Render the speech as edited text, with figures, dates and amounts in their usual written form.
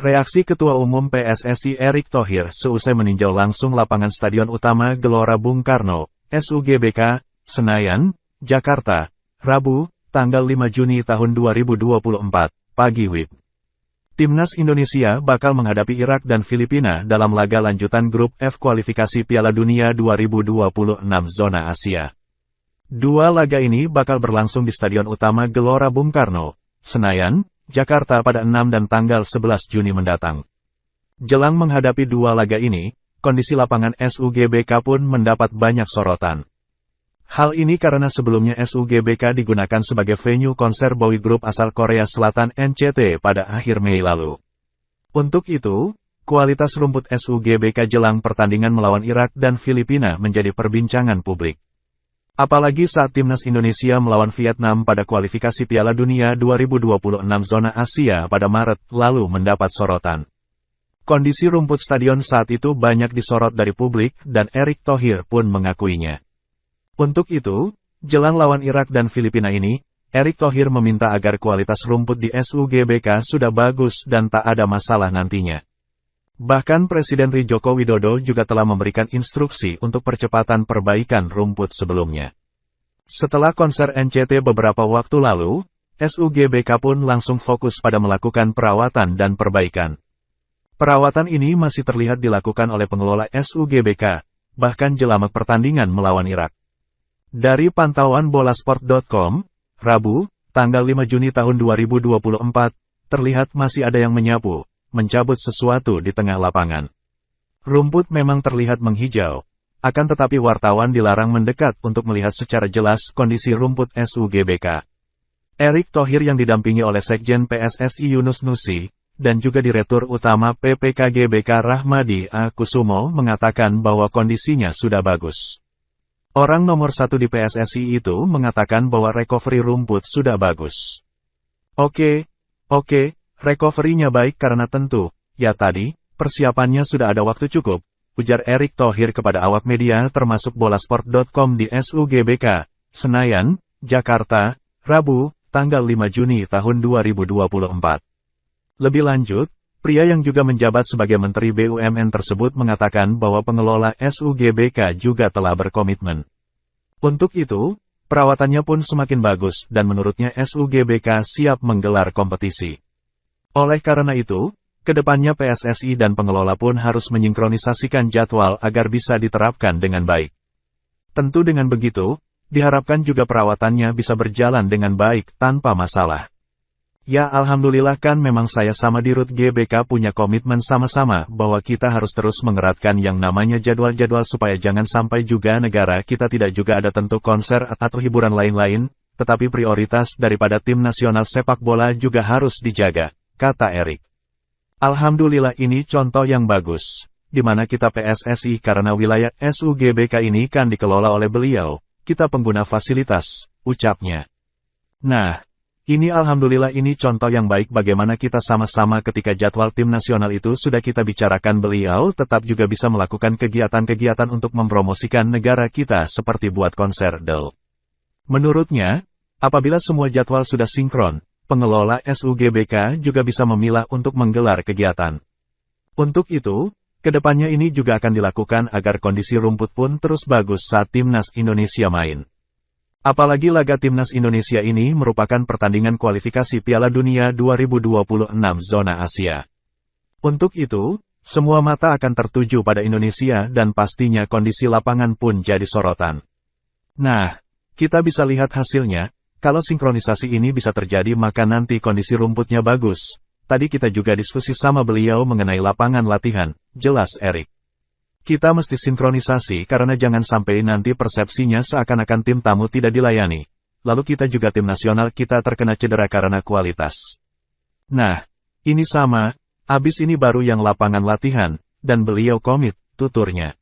Reaksi Ketua Umum PSSI Erick Thohir seusai meninjau langsung lapangan Stadion Utama Gelora Bung Karno, SUGBK, Senayan, Jakarta, Rabu, tanggal 5 Juni tahun 2024, pagi WIB. Timnas Indonesia bakal menghadapi Irak dan Filipina dalam laga lanjutan Grup F kualifikasi Piala Dunia 2026 zona Asia. Dua laga ini bakal berlangsung di Stadion Utama Gelora Bung Karno, Senayan, Jakarta pada 6 dan tanggal 11 Juni mendatang. Jelang menghadapi dua laga ini, kondisi lapangan SUGBK pun mendapat banyak sorotan. Hal ini karena sebelumnya SUGBK digunakan sebagai venue konser boy group asal Korea Selatan NCT pada akhir Mei lalu. Untuk itu, kualitas rumput SUGBK jelang pertandingan melawan Irak dan Filipina menjadi perbincangan publik. Apalagi saat Timnas Indonesia melawan Vietnam pada kualifikasi Piala Dunia 2026 zona Asia pada Maret lalu mendapat sorotan. Kondisi rumput stadion saat itu banyak disorot dari publik dan Erick Thohir pun mengakuinya. Untuk itu, jelang lawan Irak dan Filipina ini, Erick Thohir meminta agar kualitas rumput di SUGBK sudah bagus dan tak ada masalah nantinya. Bahkan Presiden Joko Widodo juga telah memberikan instruksi untuk percepatan perbaikan rumput sebelumnya. Setelah konser NCT beberapa waktu lalu, SUGBK pun langsung fokus pada melakukan perawatan dan perbaikan. Perawatan ini masih terlihat dilakukan oleh pengelola SUGBK, bahkan jelang pertandingan melawan Irak. Dari pantauan bolasport.com, Rabu, tanggal 5 Juni tahun 2024, terlihat masih ada yang menyapu, mencabut sesuatu di tengah lapangan. Rumput memang terlihat menghijau, akan tetapi wartawan dilarang mendekat untuk melihat secara jelas kondisi rumput SUGBK. Erick Thohir yang didampingi oleh Sekjen PSSI Yunus Nusi, dan juga Direktur Utama PPKGBK Rahmadi A. Kusumo mengatakan bahwa kondisinya sudah bagus. Orang nomor satu di PSSI itu mengatakan bahwa recovery rumput sudah bagus. Oke. Recovery-nya baik karena tentu, ya tadi, persiapannya sudah ada waktu cukup, ujar Erick Thohir kepada awak media termasuk bolasport.com di SUGBK, Senayan, Jakarta, Rabu, tanggal 5 Juni tahun 2024. Lebih lanjut, pria yang juga menjabat sebagai Menteri BUMN tersebut mengatakan bahwa pengelola SUGBK juga telah berkomitmen. Untuk itu, perawatannya pun semakin bagus dan menurutnya SUGBK siap menggelar kompetisi. Oleh karena itu, kedepannya PSSI dan pengelola pun harus menyinkronisasikan jadwal agar bisa diterapkan dengan baik. Tentu dengan begitu, diharapkan juga perawatannya bisa berjalan dengan baik tanpa masalah. Ya alhamdulillah kan memang saya sama Dirut GBK punya komitmen sama-sama bahwa kita harus terus mengeratkan yang namanya jadwal-jadwal supaya jangan sampai juga negara kita tidak juga ada tentu konser atau hiburan lain-lain, tetapi prioritas daripada tim nasional sepak bola juga harus dijaga, kata Erick. Alhamdulillah ini contoh yang bagus, di mana kita PSSI karena wilayah SUGBK ini kan dikelola oleh beliau, kita pengguna fasilitas, ucapnya. Nah, ini alhamdulillah ini contoh yang baik bagaimana kita sama-sama ketika jadwal tim nasional itu sudah kita bicarakan beliau tetap juga bisa melakukan kegiatan-kegiatan untuk mempromosikan negara kita seperti buat konser del. Menurutnya, apabila semua jadwal sudah sinkron, pengelola SUGBK juga bisa memilah untuk menggelar kegiatan. Untuk itu, kedepannya ini juga akan dilakukan agar kondisi rumput pun terus bagus saat Timnas Indonesia main. Apalagi laga Timnas Indonesia ini merupakan pertandingan kualifikasi Piala Dunia 2026 zona Asia. Untuk itu, semua mata akan tertuju pada Indonesia dan pastinya kondisi lapangan pun jadi sorotan. Nah, kita bisa lihat hasilnya. Kalau sinkronisasi ini bisa terjadi maka nanti kondisi rumputnya bagus. Tadi kita juga diskusi sama beliau mengenai lapangan latihan, jelas Erick. Kita mesti sinkronisasi karena jangan sampai nanti persepsinya seakan-akan tim tamu tidak dilayani. Lalu kita juga tim nasional kita terkena cedera karena kualitas. Nah, ini sama, abis ini baru yang lapangan latihan, dan beliau komit, tuturnya.